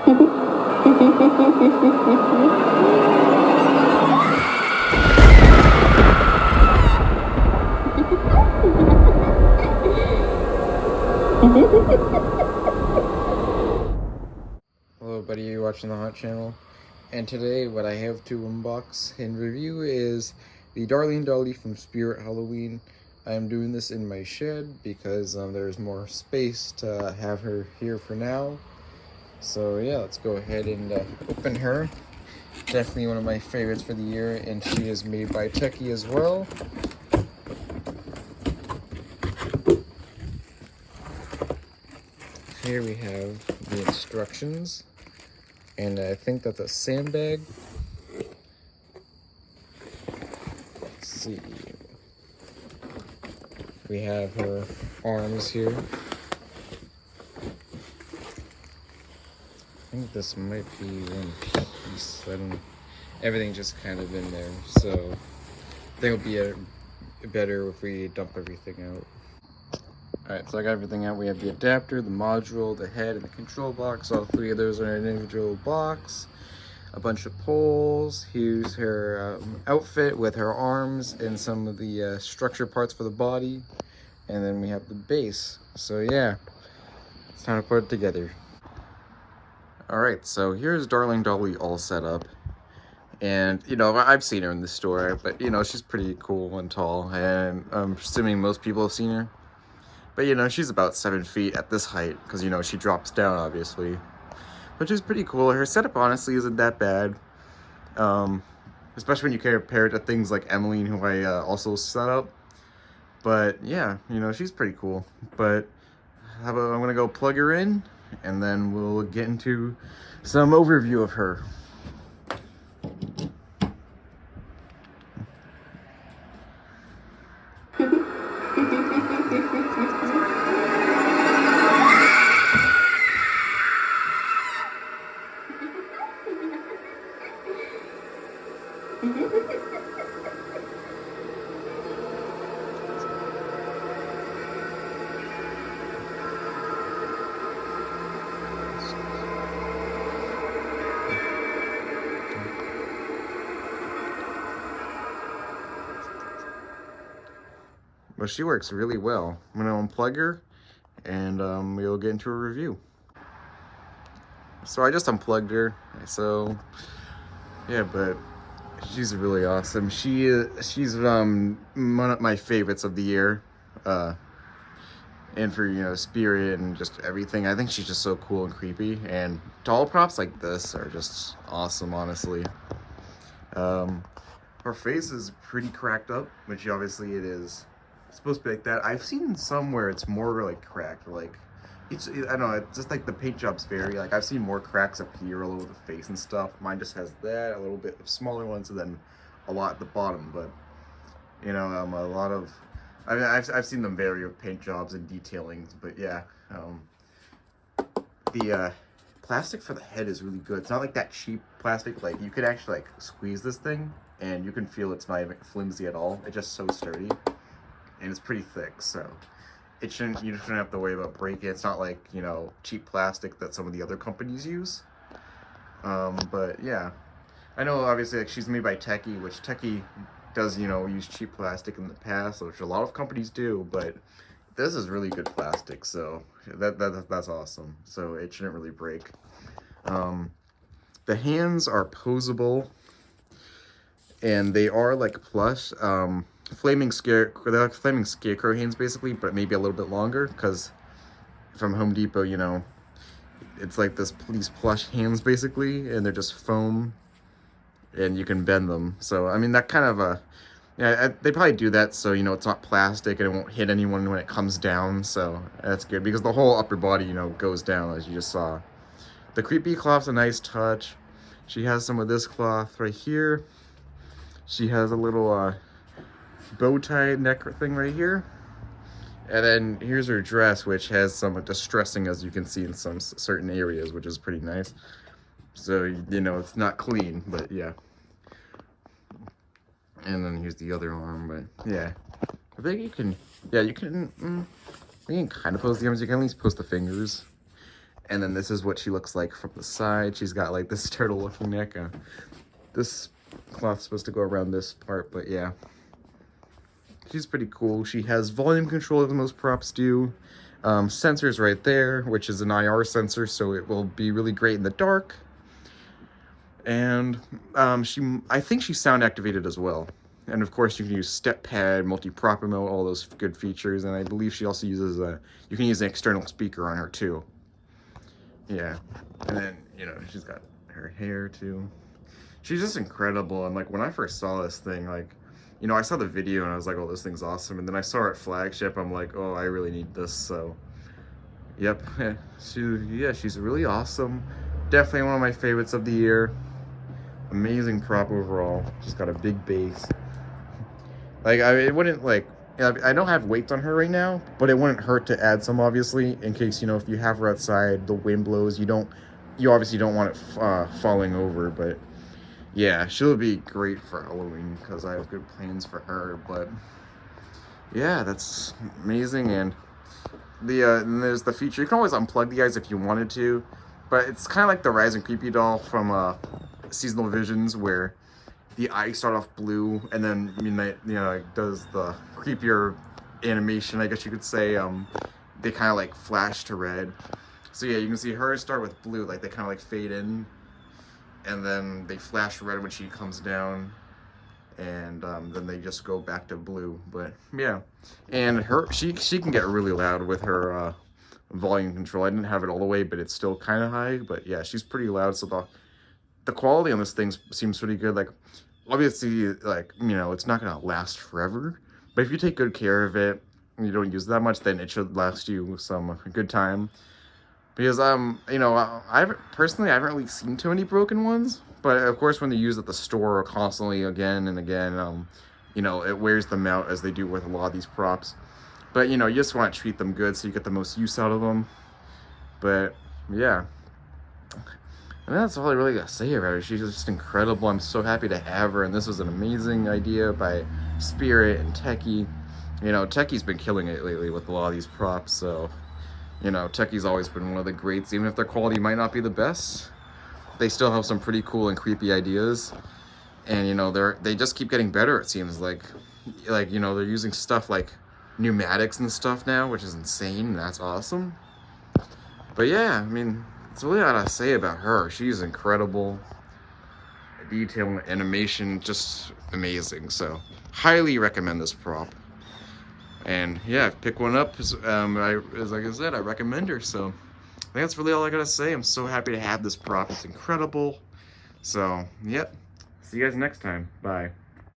Hello buddy, you're watching the Hot Channel, and today what I have to unbox and review is the Dolly from Spirit Halloween. I am doing this in my shed because there's more space to have her here for now. So yeah, let's go ahead and open her. Definitely one of my favorites for the year, and she is made by Tekky as well. Here we have the instructions, and I think that's a sandbag. Let's see. We have her arms here. I think this might be one piece. Everything just kind of in there, so I think it'll be better if we dump everything out. Alright, so I got everything out. We have the adapter, the module, the head, and the control box. All three of those are in an individual box. A bunch of poles. Here's her outfit with her arms and some of the structure parts for the body. And then we have the base. So yeah, it's time to put it together. Alright, so here's Dolly all set up. And, you know, I've seen her in the store, but, you know, she's pretty cool and tall. And I'm assuming most people have seen her. But, you know, she's about 7 feet at this height, because, you know, she drops down, obviously. Which is pretty cool. Her setup, honestly, isn't that bad. Especially when you compare it to things like Emmeline, who I also set up. But, yeah, you know, she's pretty cool. But, I'm going to go plug her in, and then we'll get into some overview of her. But she works really well. I'm gonna unplug her, and we'll get into a review. So I just unplugged her. So yeah, but she's really awesome. She's one of my favorites of the year. And for, you know, spirit and just everything. I think she's just so cool and creepy. And doll props like this are just awesome, honestly. Her face is pretty cracked up, which obviously it is supposed to be like that. I've seen some where it's more like cracked, like I don't know, it's just like the paint job's very, like, I've seen more cracks up here all over the face and stuff. Mine just has that, a little bit of smaller ones, and then a lot at the bottom. But, you know, a lot of, I mean, I've seen them vary with paint jobs and detailings. But yeah, the plastic for the head is really good. It's not like that cheap plastic. Like, you could actually, like, squeeze this thing and you can feel it's not even flimsy at all. It's just so sturdy, and it's pretty thick, so you shouldn't have to worry about breaking. It's not like, you know, cheap plastic that some of the other companies use. But yeah, I know obviously, like, she's made by Tekky, which Tekky does, you know, use cheap plastic in the past, which a lot of companies do, but this is really good plastic, so that's awesome. So it shouldn't really break. The hands are posable, and they are like plush. They're like flaming scarecrow hands basically, but maybe a little bit longer, because from Home Depot, you know, it's like these plush hands basically, and they're just foam, and you can bend them. So I mean, that kind of yeah, they probably do that so, you know, it's not plastic and it won't hit anyone when it comes down. So that's good, because the whole upper body, you know, goes down, as you just saw. The creepy cloth's a nice touch. She has some of this cloth right here. She has a little bow tie neck thing right here. And then here's her dress, which has some distressing, as you can see, in some certain areas, which is pretty nice. So, you know, it's not clean, but yeah. And then here's the other arm, but yeah. I think you can, yeah, you can kind of pose the arms. You can at least pose the fingers. And then this is what she looks like from the side. She's got like this turtle looking neck. This cloth's supposed to go around this part, but yeah. She's pretty cool. She has volume control as most props do. Sensors right there, which is an IR sensor, so it will be really great in the dark. And I think she's sound activated as well. And of course you can use step pad, multi-prop remote, all those good features. And I believe she also uses you can use an external speaker on her too. Yeah, and then, you know, she's got her hair too. She's just incredible. And like when I first saw this thing, like, you know, I saw the video and I was like, oh, this thing's awesome. And then I saw her at flagship. I'm like, oh, I really need this. So, yep, she's really awesome. Definitely one of my favorites of the year. Amazing prop overall. She's got a big base. Like, it wouldn't like. I don't have weights on her right now, but it wouldn't hurt to add some, obviously, in case, you know, if you have her outside, the wind blows, you obviously don't want it falling over, but yeah, she'll be great for Halloween, because I have good plans for her, but yeah, that's amazing. And and there's the feature, you can always unplug the eyes if you wanted to, but it's kind of like the Rise and Creepy doll from Seasonal Visions, where the eyes start off blue, and then Midnight, you know, like, does the creepier animation, I guess you could say. They kind of like flash to red. So yeah, you can see her start with blue, like they kind of like fade in, and then they flash red when she comes down, and then they just go back to blue. But yeah, and she can get really loud with her volume control. I didn't have it all the way, but it's still kind of high. But yeah, she's pretty loud. So the quality on this thing seems pretty good. Like, obviously, like, you know, it's not gonna last forever, but if you take good care of it and you don't use it that much, then it should last you some good time. Because you know, I haven't really seen too many broken ones, but of course when they use at the store constantly again and again, you know, it wears them out, as they do with a lot of these props. But you know, you just want to treat them good so you get the most use out of them. But yeah, and that's all I really gotta say about her. She's just incredible. I'm so happy to have her, and this was an amazing idea by Spirit and Tekky. You know, Tekky's been killing it lately with a lot of these props, so, you know, Tekky's always been one of the greats. Even if their quality might not be the best, they still have some pretty cool and creepy ideas. And, you know, they just keep getting better, it seems like. Like, you know, they're using stuff like pneumatics and stuff now, which is insane. That's awesome. But yeah, I mean, that's really all I gotta say about her. She's incredible. Detail and animation, just amazing. So, highly recommend this prop. And yeah, pick one up. Like I said, I recommend her. So, I think that's really all I gotta say. I'm so happy to have this prop. It's incredible. So, yep. See you guys next time. Bye.